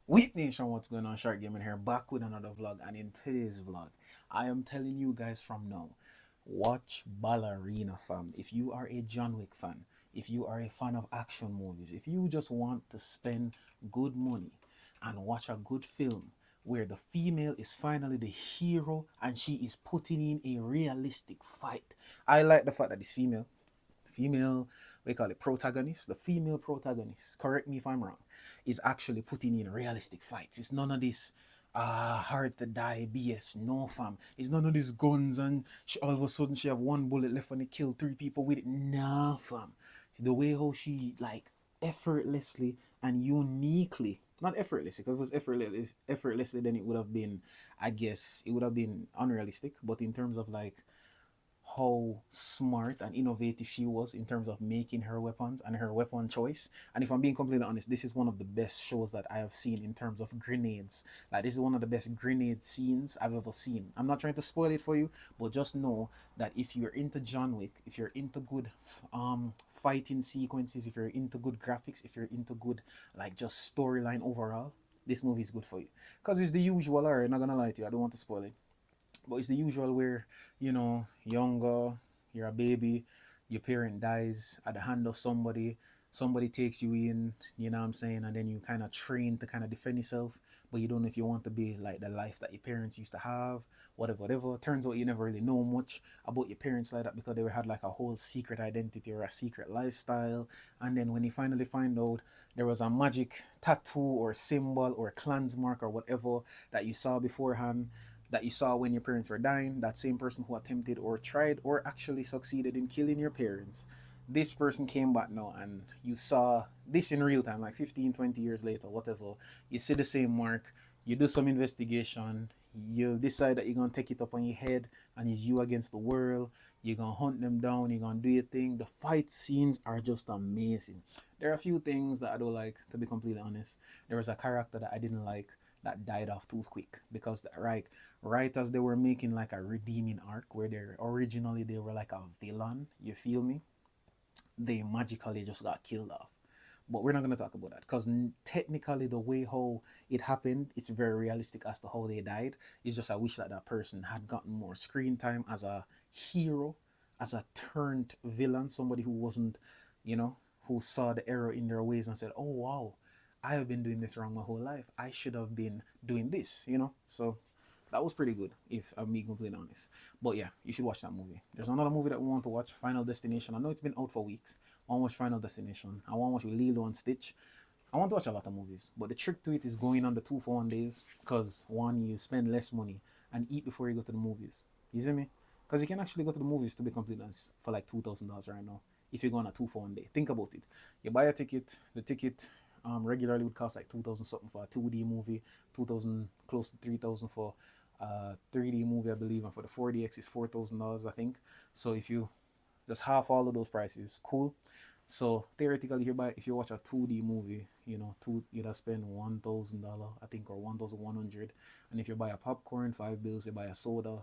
Wick Nation, what's going on? Shark Gaming here, back with another vlog. And in today's vlog, I am telling you guys from now, watch Ballerina, fam. If you are a John Wick fan, if you are a fan of action movies, if you just want to spend good money and watch a good film where the female is finally the hero and she is putting in a realistic fight. I like the fact that this female, we call it protagonist, the female protagonist, correct me if I'm wrong, is actually putting in realistic fights. It's none of this hard to die BS. No, fam. It's none of these guns and all of a sudden she have one bullet left and they kill three people with it. Nah, fam. The way how she like effortlessly and uniquely, not effortlessly, because if it was effortlessly, then it would have been, I guess, it would have been unrealistic. But in terms of like how smart and innovative she was in terms of making her weapons and her weapon choice. And if I'm being completely honest, this is one of the best shows that I have seen in terms of grenades. Like, this is one of the best grenade scenes I've ever seen. I'm not trying to spoil it for you, but just know that if you're into John Wick, if you're into good fighting sequences, if you're into good graphics, if you're into good like just storyline overall, this movie is good for you. Because it's the usual, alright, not gonna lie to you, I don't want to spoil it, but it's the usual where, younger, you're a baby, your parent dies at the hand of somebody takes you in, you know what I'm saying, and then you kind of train to kind of defend yourself, but you don't know if you want to be like the life that your parents used to have, whatever. Turns out you never really know much about your parents like that because they had like a whole secret identity or a secret lifestyle. And then when you finally find out there was a magic tattoo or symbol or clans mark or whatever that you saw beforehand, that you saw when your parents were dying, that same person who attempted or tried or actually succeeded in killing your parents, this person came back now and you saw this in real time, like 15, 20 years later, whatever. You see the same mark, you do some investigation, you decide that you're going to take it up on your head and it's you against the world. You're going to hunt them down, you're going to do your thing. The fight scenes are just amazing. There are a few things that I don't like, to be completely honest. There was a character that I didn't like that died off too quick because right as they were making like a redeeming arc where they were like a villain, you feel me, they magically just got killed off. But we're not going to talk about that because technically the way how it happened, it's very realistic as to how they died. It's just I wish that that person had gotten more screen time as a hero, as a turned villain, somebody who wasn't, you know, who saw the error in their ways and said, oh wow, I have been doing this wrong my whole life, I should have been doing this. So that was pretty good, if I'm being completely honest. But yeah, you should watch that movie. There's another movie that we want to watch, Final Destination. I know it's been out for weeks. I want to watch Final Destination. I want to watch with Lilo and Stitch. I want to watch a lot of movies, but the trick to it is going on the 2 for 1 days because one, you spend less money and eat before you go to the movies. You see me? Because you can actually go to the movies, to be completely honest, for like $2,000 right now if you go on a 2 for 1 day. Think about it. You buy a ticket. The ticket regularly would cost like 2,000 something for a 2D movie, 2,000 close to 3,000 for 3D movie, I believe, and for the 4DX is $4,000, I think. So if you just half all of those prices, cool. So theoretically, if you watch a 2D movie, you'd have spend $1,000, I think, or 1,100. And if you buy a popcorn, $5, you buy a soda,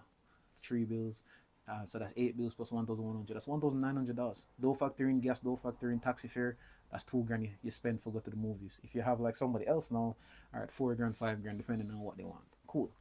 $3. So that's $8 plus 1,100. That's $1,900. Don't factor in gas, don't factor in taxi fare. That's 2 grand you spend for go to the movies. If you have like somebody else now, all right, 4 grand, 5 grand, depending on what they want. Cool.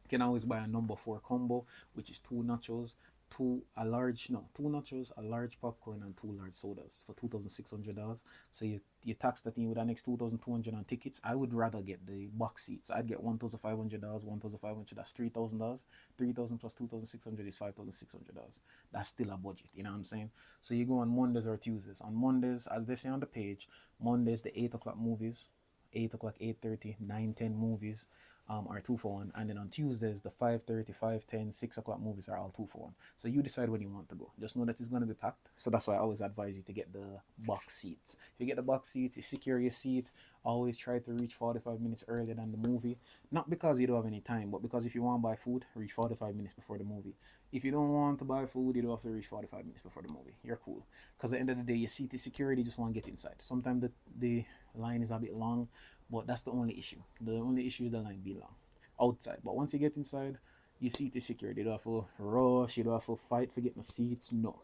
You can always buy a number four combo, which is two nachos, two nachos, a large popcorn, and two large sodas for $2,600. So you tax that in with the next 2,200 on tickets. I would rather get the box seats. I'd get $1,500, 1,500. That's $3,000. 3,000 plus 2,600 is $5,600. That's still a budget. You know what I'm saying? So you go on Mondays or Tuesdays. On Mondays, as they say on the page, Mondays the 8 o'clock movies, 8 o'clock, 8:30, 9, 10 movies are 2 for 1, and then on Tuesdays the 5:30, 5:10, 6 o'clock movies are all 2 for 1. So you decide when you want to go. Just know that it's going to be packed. So that's why I always advise you to get the box seats. If you get the box seats, you secure your seat. Always try to reach 45 minutes earlier than the movie. Not because you don't have any time, but because if you want to buy food, reach 45 minutes before the movie. If you don't want to buy food, you don't have to reach 45 minutes before the movie. You're cool. Because at the end of the day, your seat is security, you just want to get inside. Sometimes the line is a bit long, but that's the only issue. The only issue is the line being long outside. But once you get inside, your seat is secured. You don't have to rush, you don't have to fight for getting the seats. No.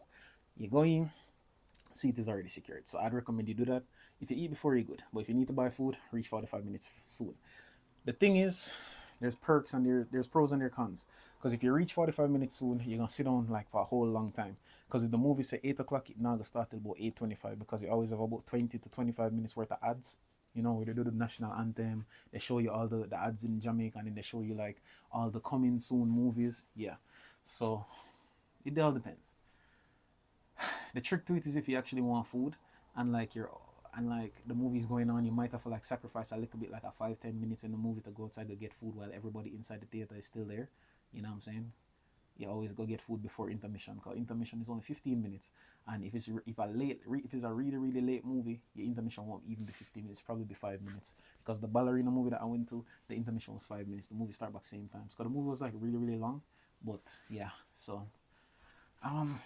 You go in, seat is already secured. So I'd recommend you do that. If you eat before, you're good. But if you need to buy food, reach 45 minutes soon. The thing is, there's perks and there's pros and there's cons. Because if you reach 45 minutes soon, you're gonna sit down like for a whole long time. Because if the movie say 8 o'clock, it now gonna start till about 8:25 because you always have about 20 to 25 minutes worth of ads. You know, where they do the national anthem, they show you all the ads in Jamaica, and then they show you like all the coming soon movies. Yeah. So it all depends. The trick to it is if you actually want food and like you're and like the movie's going on, you might have to like sacrifice a little bit, like a 5-10 minutes in the movie to go outside to get food while everybody inside the theater is still there. You know what I'm saying? You always go get food before intermission because intermission is only 15 minutes. And if it's a really late movie, your intermission won't even be 15 minutes, probably be 5 minutes. Because the Ballerina movie that I went to, the intermission was 5 minutes. The movie started back same time. So the movie was like really long, but yeah. So um,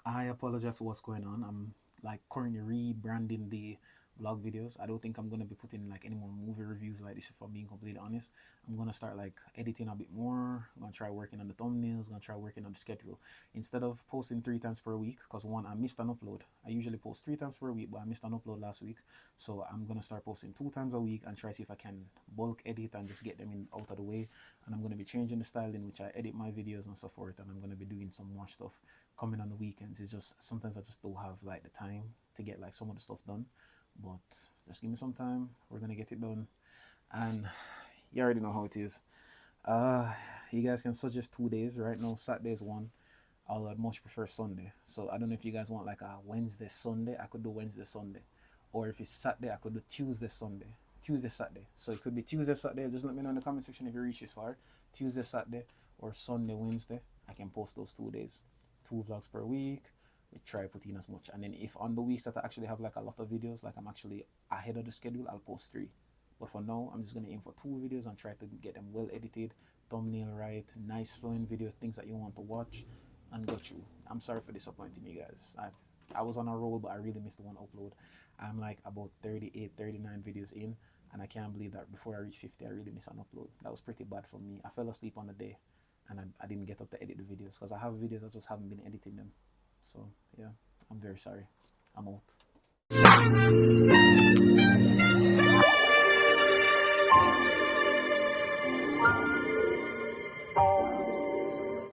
I apologize for what's going on. I'm like currently rebranding the vlog videos. I don't think I'm gonna be putting like any more movie reviews like this if I'm being completely honest. I'm gonna start like editing a bit more. I'm gonna try working on the thumbnails, gonna try working on the schedule. Instead of posting 3 times per week, because one, I missed an upload. I usually post 3 times per week, but I missed an upload last week. So I'm gonna start posting 2 times a week and try to see if I can bulk edit and just get them in out of the way. And I'm gonna be changing the style in which I edit my videos and so forth, and I'm gonna be doing some more stuff coming on the weekends. It's just sometimes I just don't have like the time to get like some of the stuff done, but just give me some time. We're gonna get it done, and you already know how it is. uh you guys can suggest 2 days. Right now Saturday is one. I'd much prefer Sunday, so I don't know if you guys want like a Wednesday Sunday. I could do Wednesday Sunday, or if it's Saturday I could do Tuesday Sunday, Tuesday Saturday. So it could be Tuesday Saturday. Just let me know in the comment section if you reach this far. Tuesday Saturday or Sunday Wednesday. I can post those 2 days, 2 vlogs per week. We try put in as much, and then if on the weeks that I actually have like a lot of videos, like I'm actually ahead of the schedule, I'll post 3. But for now, I'm just gonna aim for 2 videos and try to get them well edited, thumbnail right, nice flowing videos, things that you want to watch and go through. I'm sorry for disappointing you guys. I was on a roll, but I really missed one upload. I'm like about 38, 39 videos in, and I can't believe that before I reach 50, I really missed an upload. That was pretty bad for me. I fell asleep on the day, and I didn't get up to edit the videos because I have videos, I just haven't been editing them. So yeah, I'm very sorry. I'm out.